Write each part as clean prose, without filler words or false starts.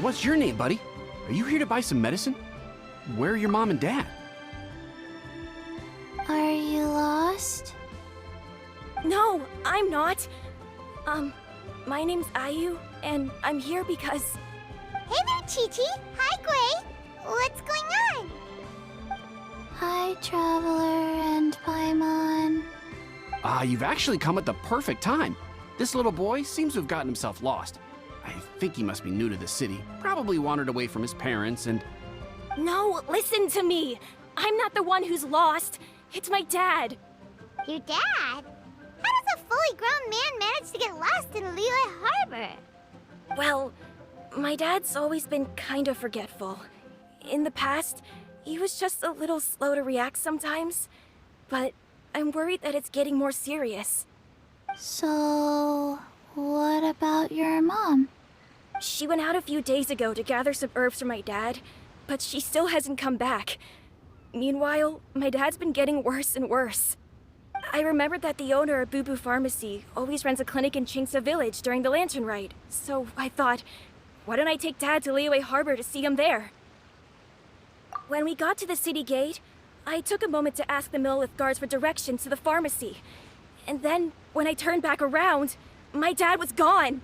What's your name, buddy? Are you here to buy some medicine? Where are your mom and dad? Are you lost? No, I'm not. My name's Ayu, and I'm here because... Hey there, Chi-Chi. Hi, Gui. What's going on? Hi, Traveler and Paimon. You've actually come at the perfect time. This little boy seems to have gotten himself lost. I think he must be new to the city. Probably wandered away from his parents and... No, listen to me. I'm not the one who's lost. It's my dad. Your dad? How does a fully grown man manage to get lost in Liyue Harbor? Well, my dad's always been kind of forgetful. In the past, he was just a little slow to react sometimes. But I'm worried that it's getting more serious. So, what about your mom? She went out a few days ago to gather some herbs for my dad, but she still hasn't come back. Meanwhile, my dad's been getting worse and worse. I remembered that the owner of Boo Boo Pharmacy always runs a clinic in Chingsa Village during the Lantern Rite, so I thought, why don't I take Dad to Liyue Harbor to see him there? When we got to the city gate, I took a moment to ask the Millelith guards for directions to the pharmacy. And then, when I turned back around, my dad was gone.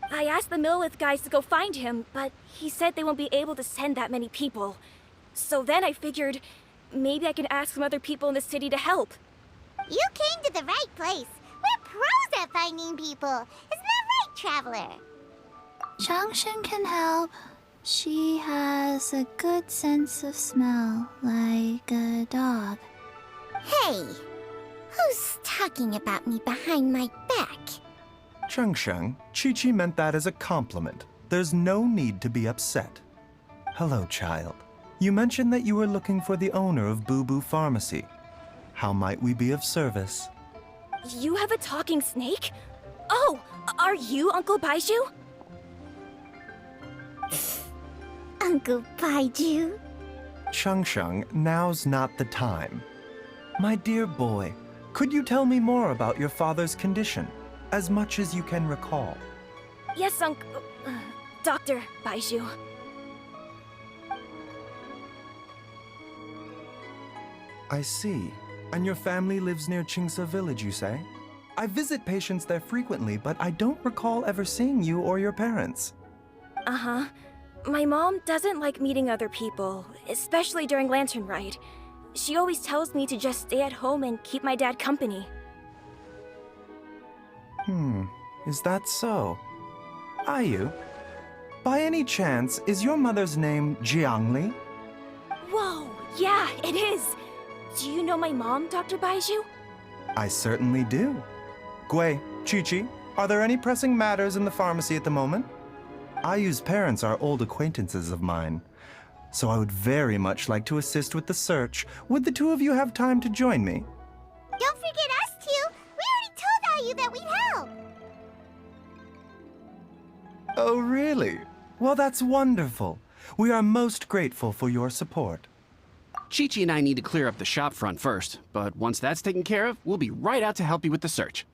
I asked the Millelith guys to go find him, but he said they won't be able to send that many people. So then I figured, maybe I can ask some other people in the city to help. You came to the right place. We're pros at finding people. Isn't that right, Traveler? Changshan can help. She has a good sense of smell, like a dog. Hey, who's talking about me behind my back? Chengsheng, Chi-Chi meant that as a compliment. There's no need to be upset. Hello, child. You mentioned that you were looking for the owner of Boo Boo Pharmacy. How might we be of service? You have a talking snake? Oh, are you Uncle Baizhu? Uncle Baizhu? Chengsheng, now's not the time. My dear boy, could you tell me more about your father's condition? As much as you can recall. Yes, Dr. Baizhu. I see. And your family lives near Chingsa Village, you say? I visit patients there frequently, but I don't recall ever seeing you or your parents. Uh-huh. My mom doesn't like meeting other people, especially during Lantern Rite. She always tells me to just stay at home and keep my dad company. Is that so? Ayu, by any chance, is your mother's name Jiangli? Whoa, yeah, it is. Do you know my mom, Dr. Baizhu? I certainly do. Gui, Chi-Chi, are there any pressing matters in the pharmacy at the moment? Ayu's parents are old acquaintances of mine, so I would very much like to assist with the search. Would the two of you have time to join me? Don't forget us two. We already told Ayu that we'd help. Oh, really? Well, that's wonderful. We are most grateful for your support. Chi-Chi and I need to clear up the shop front first, but once that's taken care of, we'll be right out to help you with the search.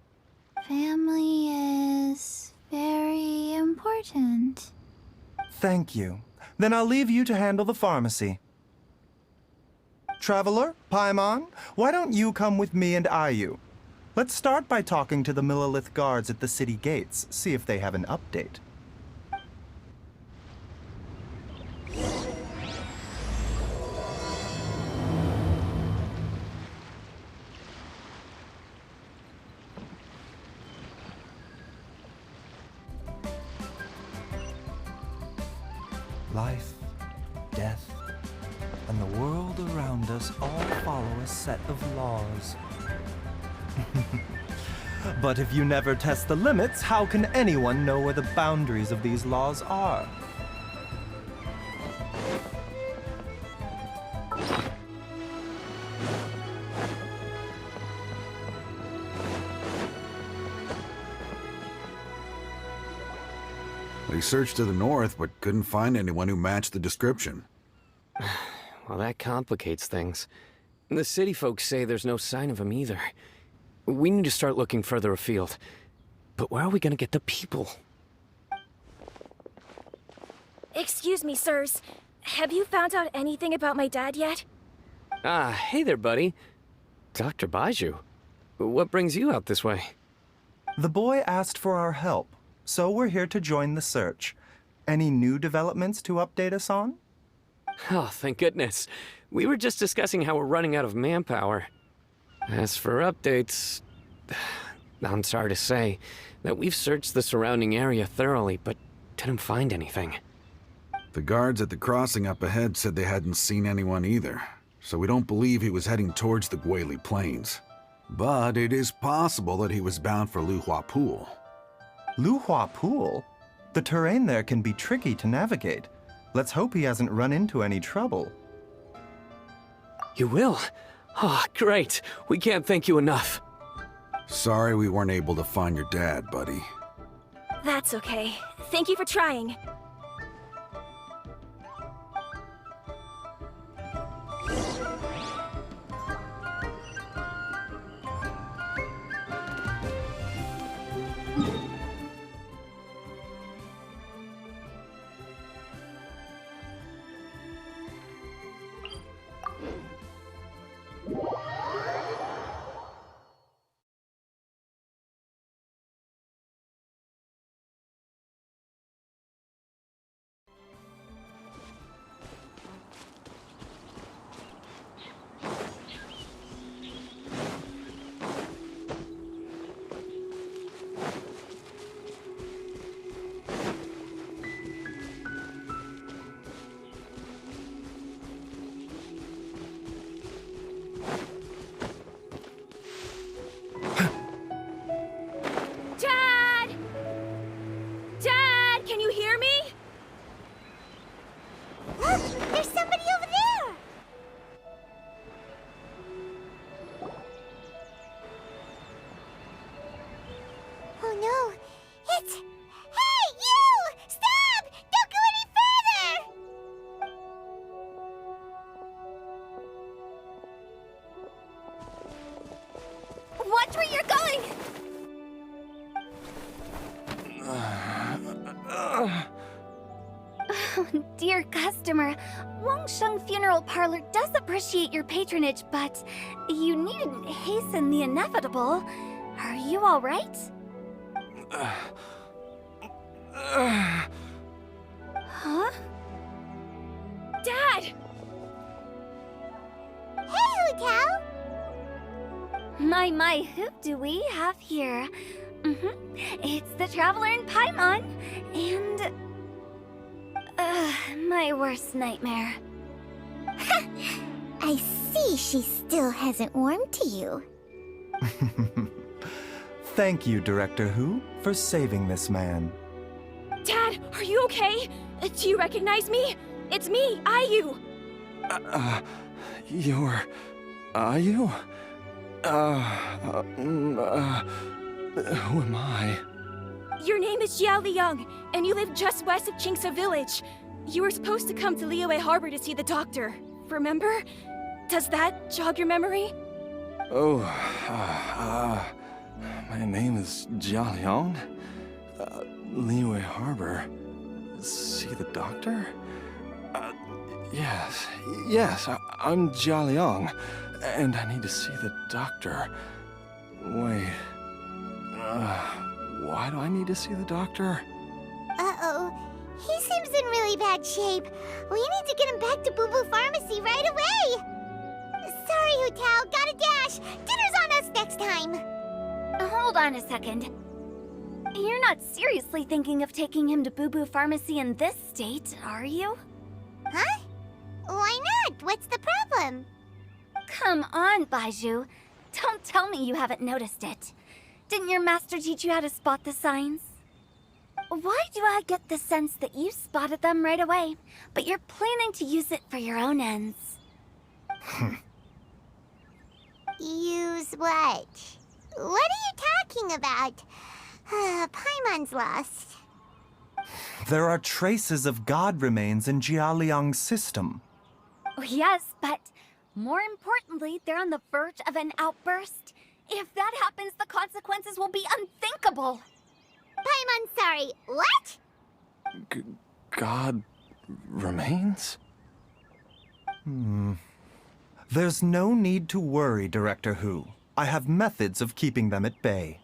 Family is very important. Thank you. Then I'll leave you to handle the pharmacy. Traveler, Paimon, why don't you come with me and Ayu? Let's start by talking to the Millelith guards at the city gates, see if they have an update. Life, death, and the world around us all follow a set of laws. But if you never test the limits, how can anyone know where the boundaries of these laws are? They searched to the north, but couldn't find anyone who matched the description. Well, that complicates things. The city folks say there's no sign of him either. We need to start looking further afield. But where are we gonna get the people? Excuse me, sirs. Have you found out anything about my dad yet? Ah, hey there, buddy. Dr. Baizhu. What brings you out this way? The boy asked for our help, so we're here to join the search. Any new developments to update us on? Oh, thank goodness. We were just discussing how we're running out of manpower. As for updates, I'm sorry to say that we've searched the surrounding area thoroughly, but didn't find anything. The guards at the crossing up ahead said they hadn't seen anyone either, so we don't believe he was heading towards the Guili Plains. But it is possible that he was bound for Luhua Pool. Luhua Pool? The terrain there can be tricky to navigate. Let's hope he hasn't run into any trouble. You will? Oh, great. We can't thank you enough. Sorry we weren't able to find your dad, buddy. That's okay. Thank you for trying. There's somebody over there! Oh no, it's... Hey, you! Stop! Don't go any further! Watch where you're going! Oh, dear customer, Wangsheng Funeral Parlor does appreciate your patronage, but you needn't hasten the inevitable. Are you all right? Huh? Dad! Hey, Hu-Tao! My, who do we have here? It's the Traveler in Paimon, and... my worst nightmare. I see she still hasn't warmed to you. Thank you, Director Hu, for saving this man. Dad, are you okay? Do you recognize me? It's me, Ayu. You're... Ayu? Who am I? Your name is Jiao Liang, and you live just west of Qingse Village. You were supposed to come to Liyue Harbor to see the doctor. Remember? Does that jog your memory? Oh, my name is Jia Liang. Liyue Harbor. See the doctor? Yes, I'm Jia Liang, and I need to see the doctor. Wait, why do I need to see the doctor? Uh-oh. He seems in really bad shape. We need to get him back to Boo Boo Pharmacy right away. Sorry, Hu-Tao. Gotta dash. Dinner's on us next time. Hold on a second. You're not seriously thinking of taking him to Boo Boo Pharmacy in this state, are you? Huh? Why not? What's the problem? Come on, Baizhu. Don't tell me you haven't noticed it. Didn't your master teach you how to spot the signs? Why do I get the sense that you spotted them right away, but you're planning to use it for your own ends? Use what? What are you talking about? Paimon's lost. There are traces of god remains in Jialiang's system. Oh, yes, but more importantly, they're on the verge of an outburst. If that happens, the consequences will be unthinkable. Paimon, sorry, what? God remains? There's no need to worry, Director Hu. I have methods of keeping them at bay.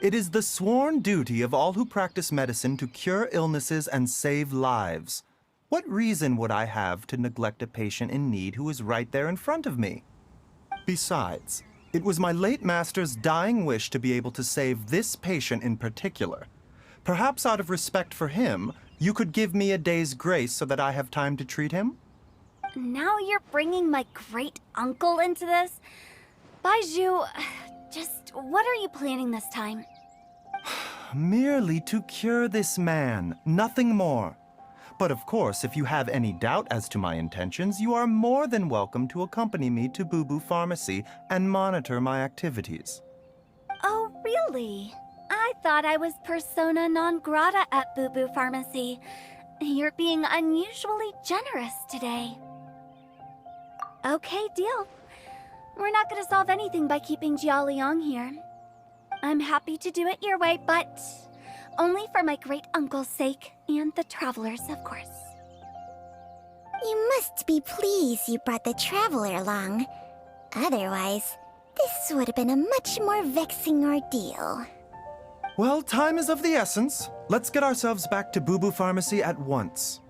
It is the sworn duty of all who practice medicine to cure illnesses and save lives. What reason would I have to neglect a patient in need who is right there in front of me? Besides, it was my late master's dying wish to be able to save this patient in particular. Perhaps out of respect for him, you could give me a day's grace so that I have time to treat him? Now you're bringing my great-uncle into this? Baizhu, just what are you planning this time? Merely to cure this man, nothing more. But of course, if you have any doubt as to my intentions, you are more than welcome to accompany me to Bubu Pharmacy and monitor my activities. Oh, really? I thought I was persona non grata at Bubu Pharmacy. You're being unusually generous today. Okay, deal. We're not gonna solve anything by keeping Jialiang here. I'm happy to do it your way, but only for my great-uncle's sake, and the travelers, of course. You must be pleased you brought the traveler along. Otherwise, this would have been a much more vexing ordeal. Well, time is of the essence. Let's get ourselves back to Bubu Pharmacy at once.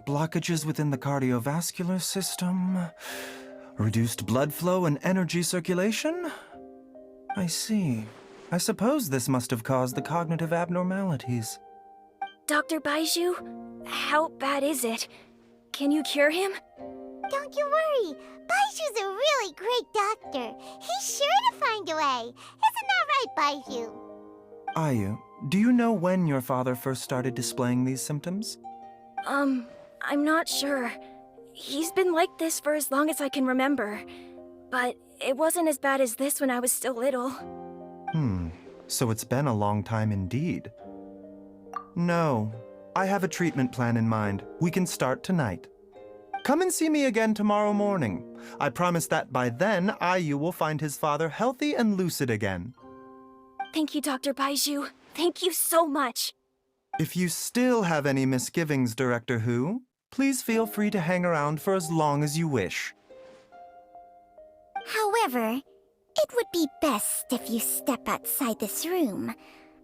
Blockages within the cardiovascular system, reduced blood flow and energy circulation? I see. I suppose this must have caused the cognitive abnormalities. Dr. Baizhu, how bad is it? Can you cure him? Don't you worry. Baizhu's a really great doctor. He's sure to find a way. Isn't that right, Baizhu? Ayu, do you know when your father first started displaying these symptoms? I'm not sure. He's been like this for as long as I can remember. But it wasn't as bad as this when I was still little. So it's been a long time indeed. No, I have a treatment plan in mind. We can start tonight. Come and see me again tomorrow morning. I promise that by then, Ayu will find his father healthy and lucid again. Thank you, Dr. Baizhu. Thank you so much. If you still have any misgivings, Director Hu, please feel free to hang around for as long as you wish. However, it would be best if you step outside this room.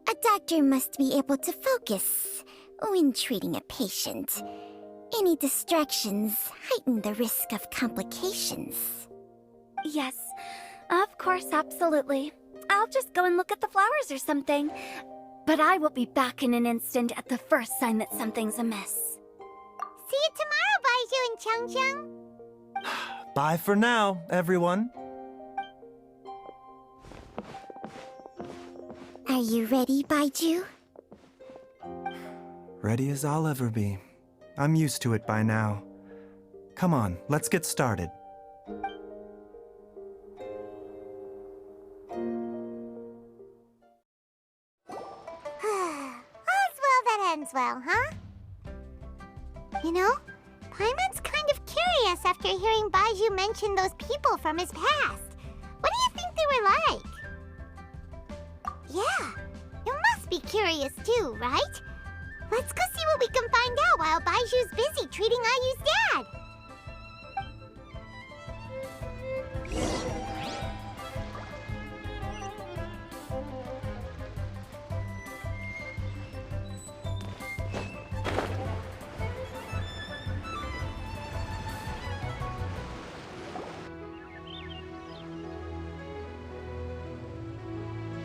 A doctor must be able to focus when treating a patient. Any distractions heighten the risk of complications. Yes, of course, absolutely. I'll just go and look at the flowers or something. But I will be back in an instant at the first sign that something's amiss. See you tomorrow, Baizhu and Changcheng. Bye for now, everyone. Are you ready, Baizhu? Ready as I'll ever be. I'm used to it by now. Come on, let's get started. All's well that ends well, huh? You know, Paimon's kind of curious after hearing Baizhu mention those people from his past. What do you think they were like? Yeah, you must be curious too, right? Let's go see what we can find out while Baizhu's busy treating Ayu's dad.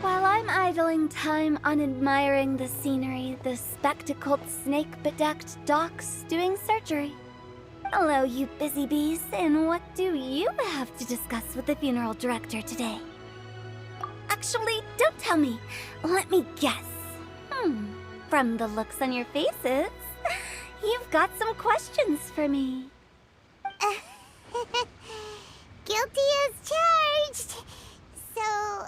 While I'm idling time on admiring the scenery, the spectacled snake-bedecked docks doing surgery. Hello, you busy bees, and what do you have to discuss with the funeral director today? Actually, don't tell me. Let me guess. From the looks on your faces, you've got some questions for me. Guilty as charged. So,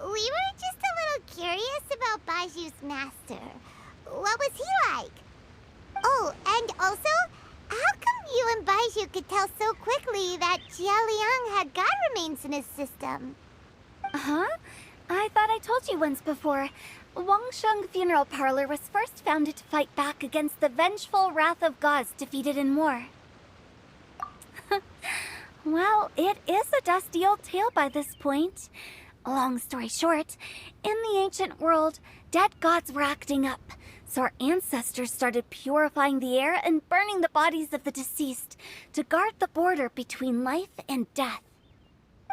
we were just a little curious about Baiju's master. What was he like? Oh, and also, how come you and Baizhu could tell so quickly that Jia Liang had god remains in his system? Huh? I thought I told you once before. Wangsheng Funeral Parlor was first founded to fight back against the vengeful wrath of gods defeated in war. Well, it is a dusty old tale by this point. Long story short, in the ancient world, dead gods were acting up, so our ancestors started purifying the air and burning the bodies of the deceased to guard the border between life and death.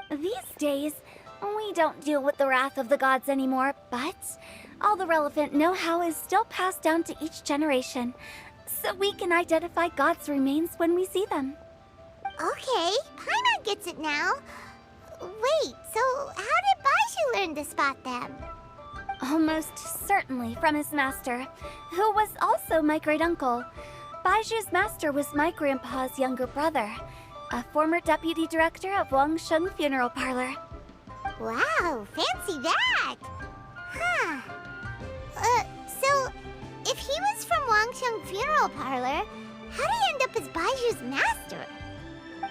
These days, we don't deal with the wrath of the gods anymore, but all the relevant know-how is still passed down to each generation, so we can identify gods' remains when we see them. Okay, Paimon gets it now. Wait, so how did Baizhu learn to spot them? Almost certainly from his master, who was also my great-uncle. Baiju's master was my grandpa's younger brother, a former deputy director of Wangsheng Funeral Parlor. Wow, fancy that! Huh. So, if he was from Wangsheng Funeral Parlor, how did he end up as Baiju's master?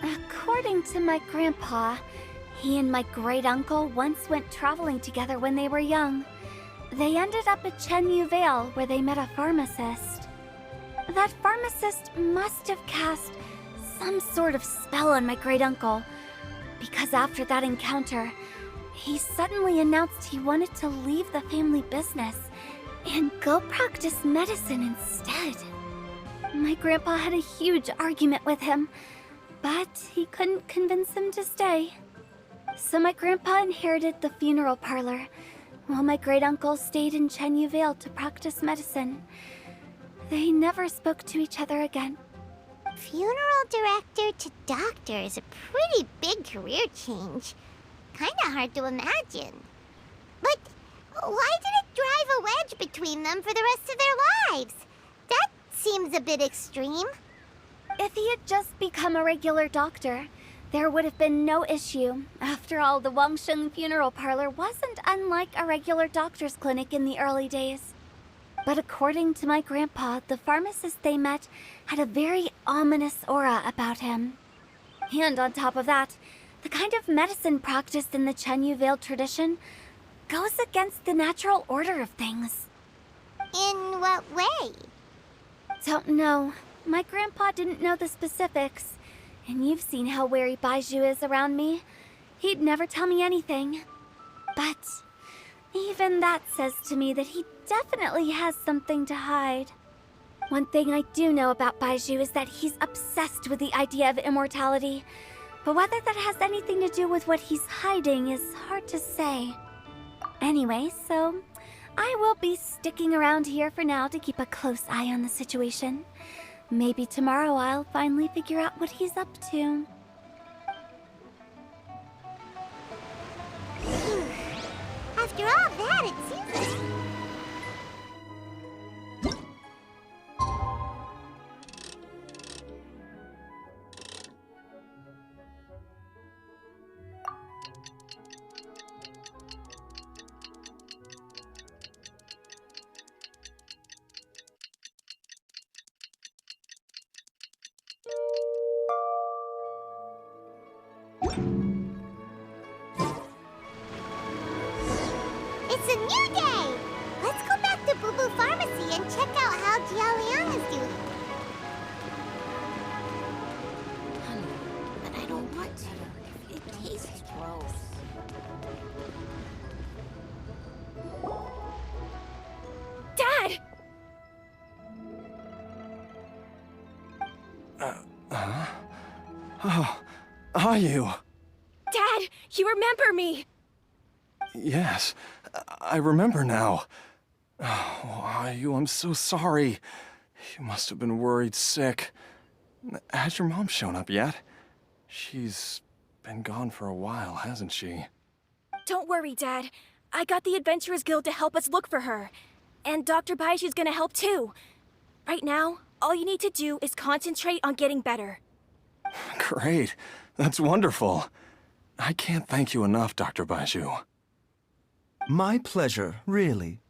According to my grandpa, he and my great-uncle once went traveling together when they were young. They ended up at Chenyu Vale, where they met a pharmacist. That pharmacist must have cast some sort of spell on my great-uncle, because after that encounter, he suddenly announced he wanted to leave the family business and go practice medicine instead. My grandpa had a huge argument with him, but he couldn't convince him to stay. So my grandpa inherited the funeral parlor, while my great-uncle stayed in Chenyu Vale to practice medicine. They never spoke to each other again. Funeral director to doctor is a pretty big career change. Kinda hard to imagine. But why did it drive a wedge between them for the rest of their lives? That seems a bit extreme. If he had just become a regular doctor, there would have been no issue. After all, the Wangsheng Funeral Parlor wasn't unlike a regular doctor's clinic in the early days. But according to my grandpa, the pharmacist they met had a very ominous aura about him. And on top of that, the kind of medicine practiced in the Chenyu Vale tradition goes against the natural order of things. In what way? Don't know. My grandpa didn't know the specifics. And you've seen how wary Baizhu is around me. He'd never tell me anything. But even that says to me that he definitely has something to hide. One thing I do know about Baizhu is that he's obsessed with the idea of immortality. But whether that has anything to do with what he's hiding is hard to say. Anyway, so I will be sticking around here for now to keep a close eye on the situation. Maybe tomorrow I'll finally figure out what he's up to. After all that, it seems like... It's a new day! Let's go back to Boo Boo Pharmacy and check out how Jia Liang is doing. But I don't want to. It tastes gross. Dad! Oh, are you? Dad, you remember me! Yes. I remember now. Oh, I'm so sorry. You must have been worried sick. Has your mom shown up yet? She's been gone for a while, hasn't she? Don't worry, Dad. I got the Adventurers Guild to help us look for her. And Dr. Baizhu's gonna help too. Right now, all you need to do is concentrate on getting better. Great. That's wonderful. I can't thank you enough, Dr. Baizhu. My pleasure, really.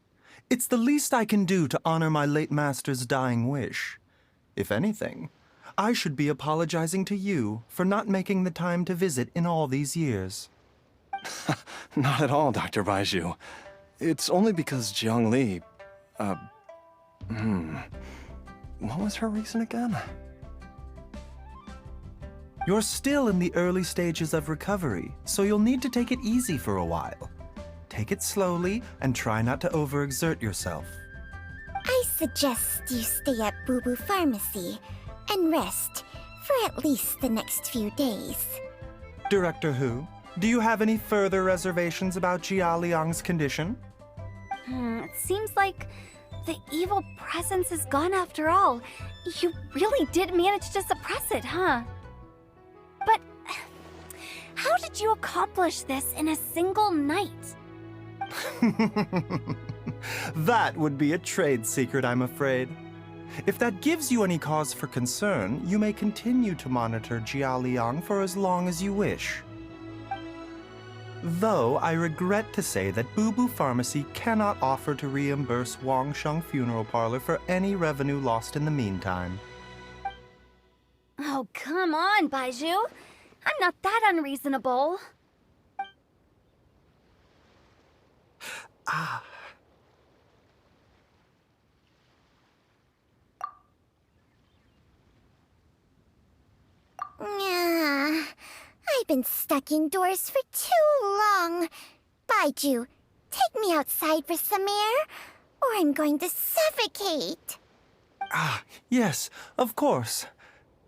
It's the least I can do to honor my late master's dying wish. If anything, I should be apologizing to you for not making the time to visit in all these years. Not at all, Dr. Baizhu. It's only because Jiang Li... What was her reason again? You're still in the early stages of recovery, so you'll need to take it easy for a while. Take it slowly and try not to overexert yourself. I suggest you stay at Boo Boo Pharmacy and rest for at least the next few days. Director Hu, do you have any further reservations about Jia Liang's condition? It seems like the evil presence is gone after all. You really did manage to suppress it, huh? But how did you accomplish this in a single night? That would be a trade secret, I'm afraid. If that gives you any cause for concern, you may continue to monitor Jia Liang for as long as you wish. Though I regret to say that Boo Boo Pharmacy cannot offer to reimburse Wang Sheng Funeral Parlor for any revenue lost in the meantime. Oh, come on, Baizhu. I'm not that unreasonable. I've been stuck indoors for too long. Baizhu, take me outside for some air, or I'm going to suffocate. Yes, of course.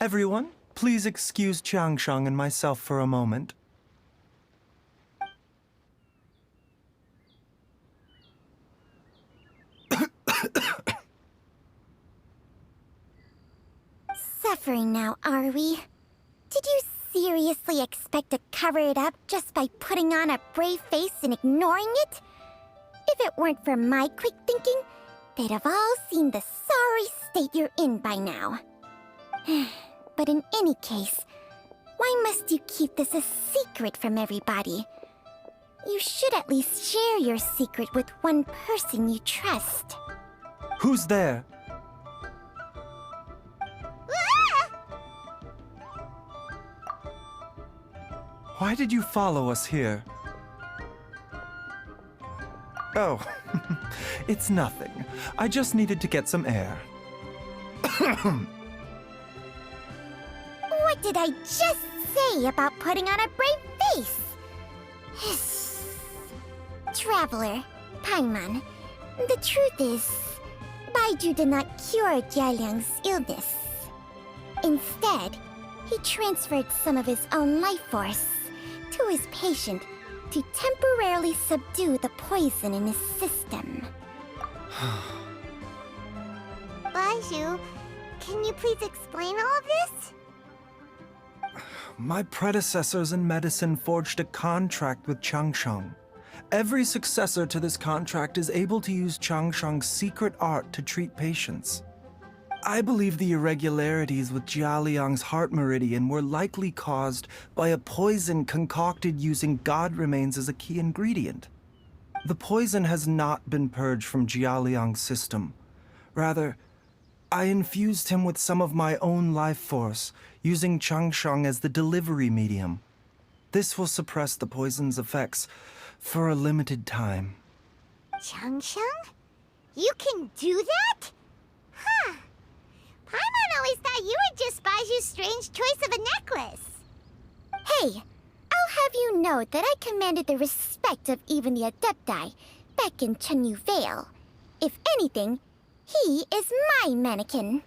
Everyone, please excuse Changsheng and myself for a moment. Suffering now, are we? Did you seriously expect to cover it up just by putting on a brave face and ignoring it? If it weren't for my quick thinking, they'd have all seen the sorry state you're in by now. But in any case, why must you keep this a secret from everybody? You should at least share your secret with one person you trust. Who's there? Why did you follow us here? Oh, it's nothing. I just needed to get some air. What did I just say about putting on a brave face? Traveler, Paimon, the truth is, Baizhu did not cure Jialiang's illness. Instead, he transferred some of his own life force to his patient to temporarily subdue the poison in his system. Baizhu, can you please explain all of this? My predecessors in medicine forged a contract with Changsheng. Every successor to this contract is able to use Changsheng's secret art to treat patients. I believe the irregularities with Jia Liang's heart meridian were likely caused by a poison concocted using god remains as a key ingredient. The poison has not been purged from Jia Liang's system. Rather, I infused him with some of my own life force, using Changsheng as the delivery medium. This will suppress the poison's effects for a limited time. Changsheng? You can do that? Huh. Paimon always thought you were just Baizhu's strange choice of a necklace. Hey, I'll have you know that I commanded the respect of even the Adepti back in Chenyu Vale. If anything, he is my mannequin.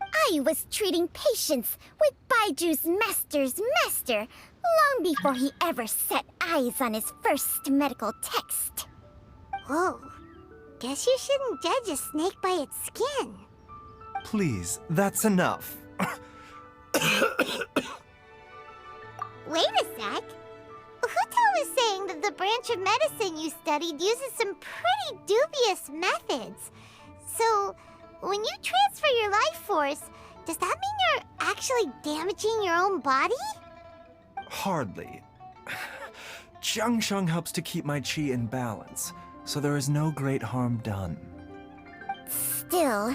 I was treating patients with Baiju's master's master long before he ever set eyes on his first medical text. Whoa. Guess you shouldn't judge a snake by its skin. Please, that's enough. Wait a sec. Huto was saying that the branch of medicine you studied uses some pretty dubious methods. So, when you transfer your life force, does that mean you're actually damaging your own body? Hardly. Jiangsheng helps to keep my chi in balance, so there is no great harm done. Still,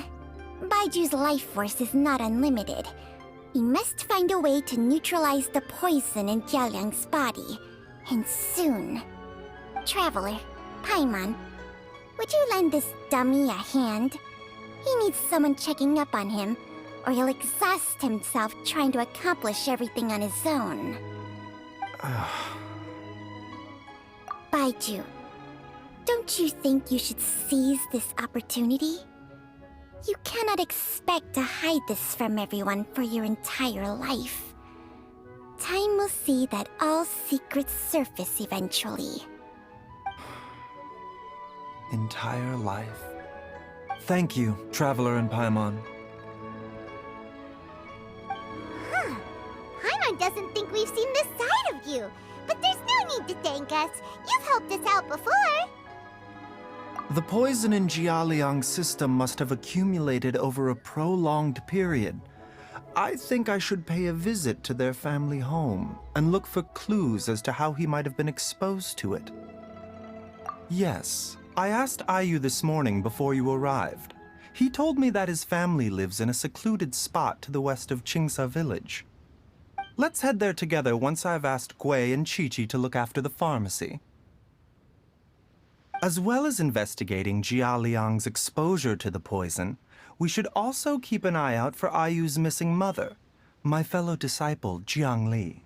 Baiju's life force is not unlimited. We must find a way to neutralize the poison in Jialiang's body, and soon. Traveler, Paimon, would you lend this dummy a hand? He needs someone checking up on him, or he'll exhaust himself trying to accomplish everything on his own. Baizhu, don't you think you should seize this opportunity? You cannot expect to hide this from everyone for your entire life. Time will see that all secrets surface eventually. Entire life. Thank you, Traveler and Paimon. Paimon doesn't think we've seen this side of you, but there's no need to thank us. You've helped us out before. The poison in Jialiang's system must have accumulated over a prolonged period. I think I should pay a visit to their family home and look for clues as to how he might have been exposed to it. Yes, I asked Ayu this morning before you arrived. He told me that his family lives in a secluded spot to the west of Qingsa village. Let's head there together once I've asked Gui and Qiqi to look after the pharmacy. As well as investigating Jialiang's exposure to the poison, we should also keep an eye out for Ayu's missing mother, my fellow disciple Jiang Li.